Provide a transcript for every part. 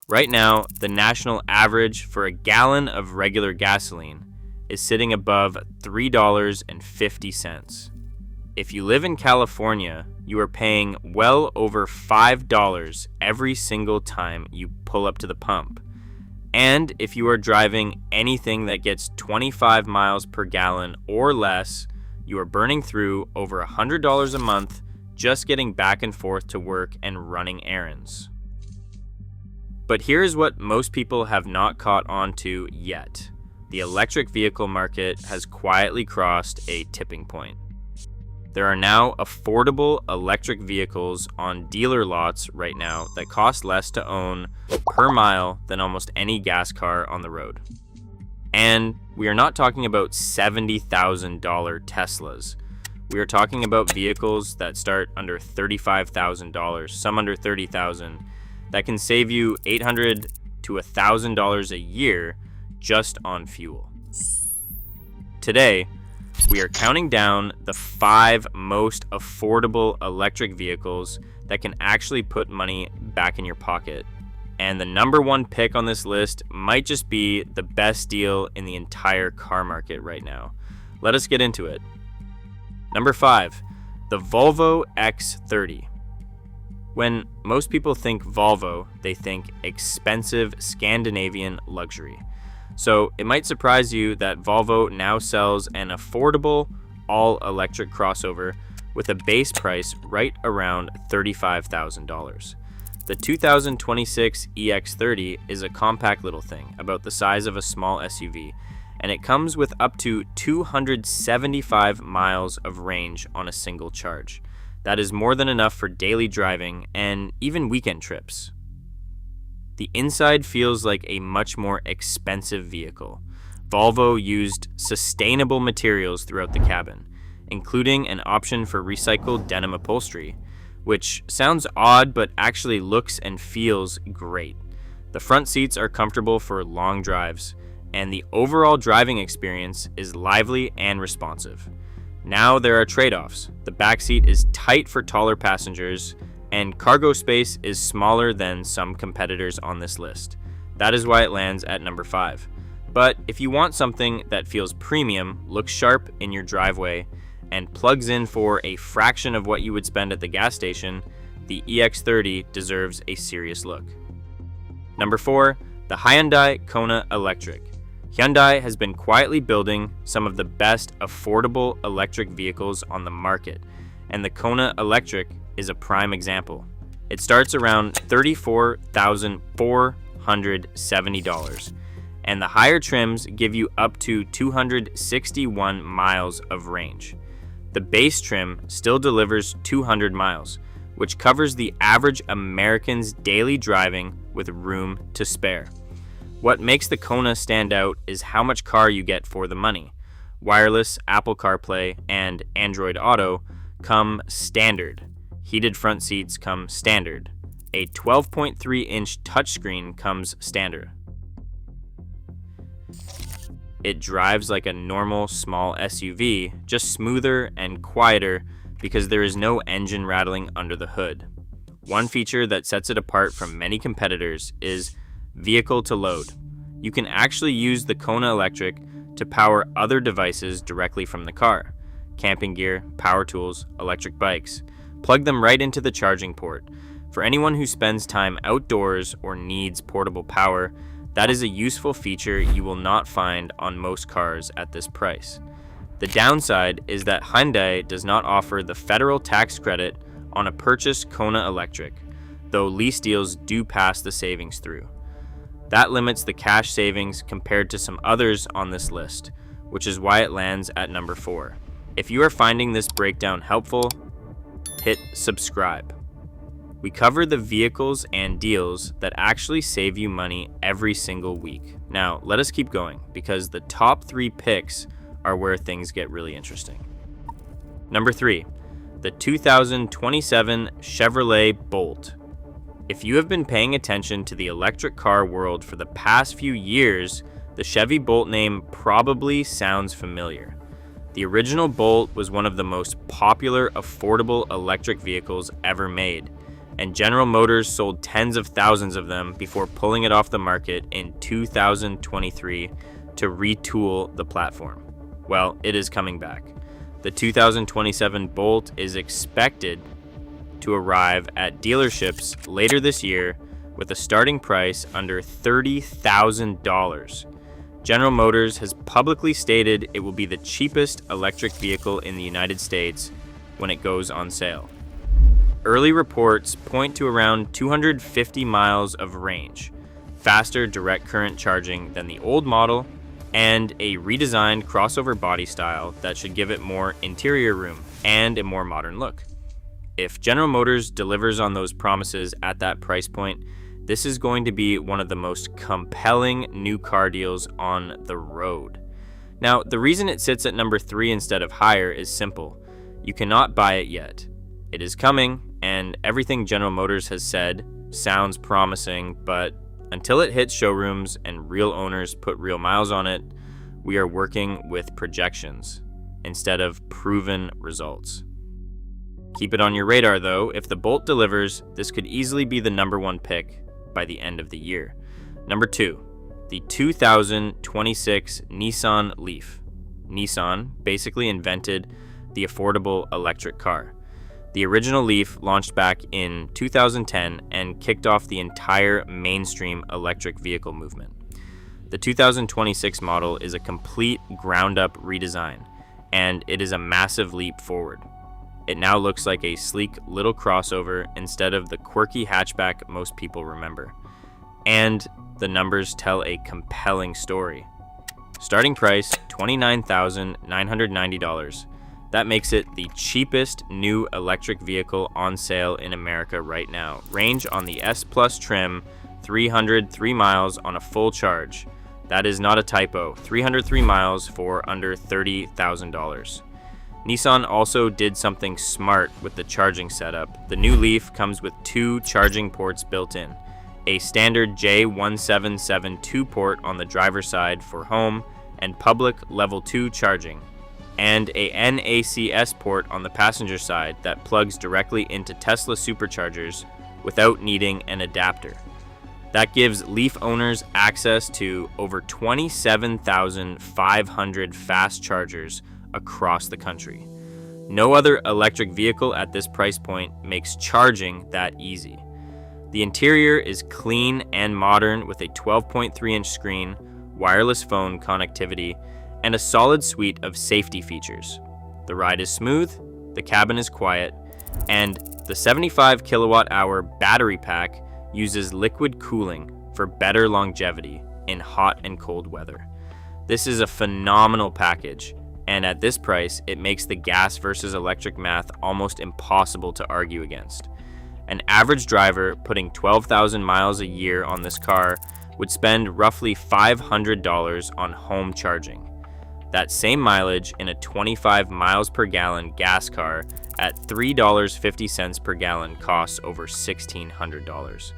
Right now, the national average for a gallon of regular gasoline is sitting above $3.50. If you live in California, you are paying well over $5 every single time you pull up to the pump. And if you are driving anything that gets 25 miles per gallon or less, you are burning through over $100 a month just getting back and forth to work and running errands. But here's what most people have not caught on to yet. The electric vehicle market has quietly crossed a tipping point. There are now affordable electric vehicles on dealer lots right now that cost less to own per mile than almost any gas car on the road. And we are not talking about $70,000 Teslas. We are talking about vehicles that start under $35,000, some under $30,000, that can save you $800 to $1,000 a year just on fuel. Today, we are counting down the 5 most affordable electric vehicles that can actually put money back in your pocket. And the number one pick on this list might just be the best deal in the entire car market right now. Let us get into it. Number 5, the Volvo X30. When most people think Volvo, they think expensive Scandinavian luxury. So it might surprise you that Volvo now sells an affordable all-electric crossover with a base price right around $35,000. The 2026 EX30 is a compact little thing, about the size of a small SUV, and it comes with up to 275 miles of range on a single charge. That is more than enough for daily driving and even weekend trips. The inside feels like a much more expensive vehicle. Volvo used sustainable materials throughout the cabin, including an option for recycled denim upholstery, which sounds odd but actually looks and feels great. The front seats are comfortable for long drives, and the overall driving experience is lively and responsive. Now there are trade-offs. The back seat is tight for taller passengers, and cargo space is smaller than some competitors on this list. That is why it lands at number 5. But if you want something that feels premium, looks sharp in your driveway, and plugs in for a fraction of what you would spend at the gas station, the EX30 deserves a serious look. Number 4, the Hyundai Kona Electric. Hyundai has been quietly building some of the best affordable electric vehicles on the market, and the Kona Electric is a prime example. It starts around $34,470, and the higher trims give you up to 261 miles of range. The base trim still delivers 200 miles, which covers the average American's daily driving with room to spare. What makes the Kona stand out is how much car you get for the money. Wireless Apple CarPlay and Android Auto come standard. Heated front seats come standard. A 12.3-inch touchscreen comes standard. It drives like a normal small SUV, just smoother and quieter because there is no engine rattling under the hood. One feature that sets it apart from many competitors is vehicle to load. You can actually use the Kona Electric to power other devices directly from the car. Camping gear, power tools, electric bikes. Plug them right into the charging port. For anyone who spends time outdoors or needs portable power, that is a useful feature you will not find on most cars at this price. The downside is that Hyundai does not offer the federal tax credit on a purchased Kona Electric, though lease deals do pass the savings through. That limits the cash savings compared to some others on this list, which is why it lands at number 4. If you are finding this breakdown helpful, hit subscribe. We cover the vehicles and deals that actually save you money every single week. Now, let us keep going because the top 3 picks are where things get really interesting. Number 3, the 2027 Chevrolet Bolt. If you have been paying attention to the electric car world for the past few years, the Chevy Bolt name probably sounds familiar. The original Bolt was one of the most popular affordable electric vehicles ever made, and General Motors sold tens of thousands of them before pulling it off the market in 2023 to retool the platform. Well, it is coming back. The 2027 Bolt is expected to arrive at dealerships later this year with a starting price under $30,000. General Motors has publicly stated it will be the cheapest electric vehicle in the United States when it goes on sale. Early reports point to around 250 miles of range, faster direct current charging than the old model, and a redesigned crossover body style that should give it more interior room and a more modern look. If General Motors delivers on those promises at that price point, this is going to be one of the most compelling new car deals on the road. Now, the reason it sits at number 3 instead of higher is simple. You cannot buy it yet. It is coming, and everything General Motors has said sounds promising, but until it hits showrooms and real owners put real miles on it, we are working with projections instead of proven results. Keep it on your radar though. If the Bolt delivers, this could easily be the number 1 pick by the end of the year. Number 2, the 2026 Nissan Leaf. Nissan basically invented the affordable electric car. The original Leaf launched back in 2010 and kicked off the entire mainstream electric vehicle movement. The 2026 model is a complete ground-up redesign, and it is a massive leap forward. It now looks like a sleek little crossover instead of the quirky hatchback most people remember. And the numbers tell a compelling story. Starting price, $29,990. That makes it the cheapest new electric vehicle on sale in America right now. Range on the S Plus trim, 303 miles on a full charge. That is not a typo, 303 miles for under $30,000. Nissan also did something smart with the charging setup. The new Leaf comes with 2 charging ports built in. A standard J1772 port on the driver's side for home and public level 2 charging, and a NACS port on the passenger side that plugs directly into Tesla superchargers without needing an adapter. That gives Leaf owners access to over 27,500 fast chargers across the country. No other electric vehicle at this price point makes charging that easy. The interior is clean and modern with a 12.3-inch screen, wireless phone connectivity, and a solid suite of safety features. The ride is smooth, the cabin is quiet, and the 75 kilowatt-hour battery pack uses liquid cooling for better longevity in hot and cold weather. This is a phenomenal package, and at this price, it makes the gas versus electric math almost impossible to argue against. An average driver putting 12,000 miles a year on this car would spend roughly $500 on home charging. That same mileage in a 25 miles per gallon gas car at $3.50 per gallon costs over $1,600.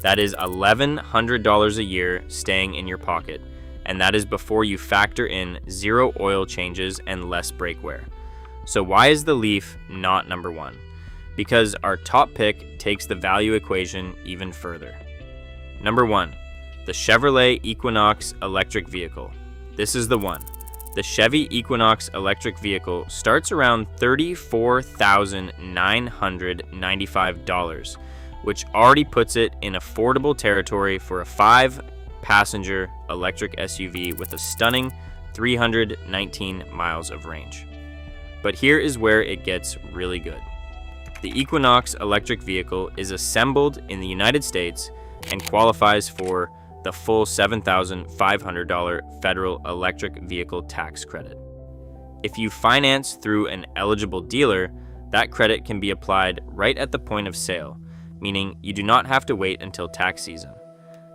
That is $1,100 a year staying in your pocket, and that is before you factor in 0 oil changes and less brake wear. So why is the Leaf not number 1? Because our top pick takes the value equation even further. Number 1, the Chevrolet Equinox electric vehicle. This is the one. The Chevy Equinox electric vehicle starts around $34,995, which already puts it in affordable territory for a 5-passenger electric SUV with a stunning 319 miles of range. But here is where it gets really good. The Equinox electric vehicle is assembled in the United States and qualifies for the full $7,500 federal electric vehicle tax credit. If you finance through an eligible dealer, that credit can be applied right at the point of sale, meaning you do not have to wait until tax season.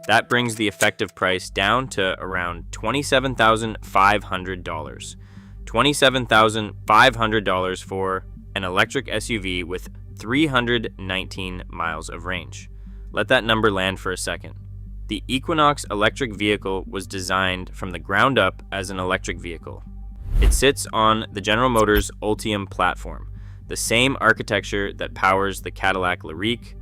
That brings the effective price down to around $27,500. $27,500 for an electric SUV with 319 miles of range. Let that number land for a second. The Equinox electric vehicle was designed from the ground up as an electric vehicle. It sits on the General Motors Ultium platform, the same architecture that powers the Cadillac LYRIQ,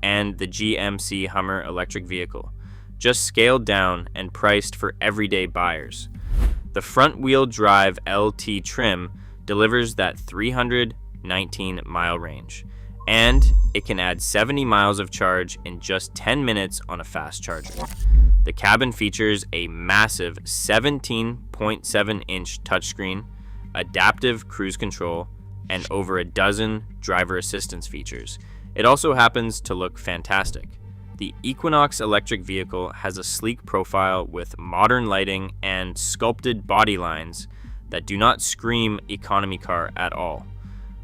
and the GMC Hummer electric vehicle, just scaled down and priced for everyday buyers. The front-wheel drive LT trim delivers that 319-mile range, and it can add 70 miles of charge in just 10 minutes on a fast charger. The cabin features a massive 17.7-inch touchscreen, adaptive cruise control, and over a dozen driver assistance features. It also happens to look fantastic. The Equinox electric vehicle has a sleek profile with modern lighting and sculpted body lines that do not scream economy car at all.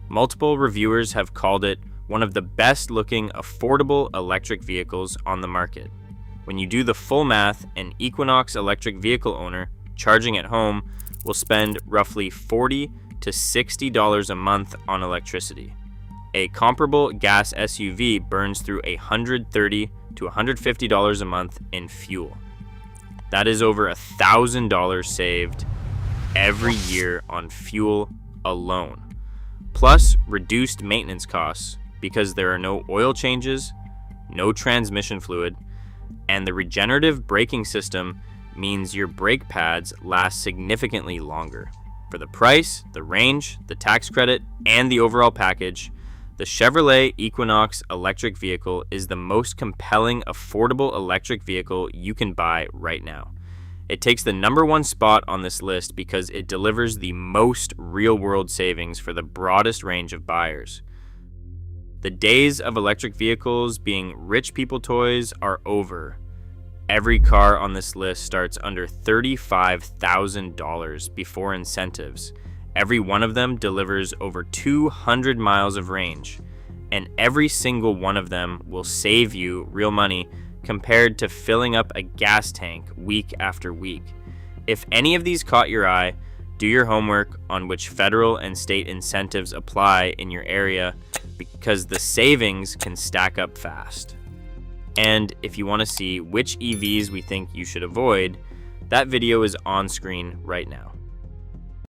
Multiple reviewers have called it one of the best looking affordable electric vehicles on the market. When you do the full math, an Equinox electric vehicle owner charging at home will spend roughly $40 to $60 a month on electricity. A comparable gas SUV burns through $130 to $150 a month in fuel. That is over $1,000 saved every year on fuel alone, plus reduced maintenance costs because there are no oil changes, no transmission fluid, and the regenerative braking system means your brake pads last significantly longer. For the price, the range, the tax credit, and the overall package, the Chevrolet Equinox electric vehicle is the most compelling, affordable electric vehicle you can buy right now. It takes the #1 spot on this list because it delivers the most real-world savings for the broadest range of buyers. The days of electric vehicles being rich people toys are over. Every car on this list starts under $35,000 before incentives. Every one of them delivers over 200 miles of range, and every single one of them will save you real money compared to filling up a gas tank week after week. If any of these caught your eye, do your homework on which federal and state incentives apply in your area, because the savings can stack up fast. And if you want to see which EVs we think you should avoid, that video is on screen right now.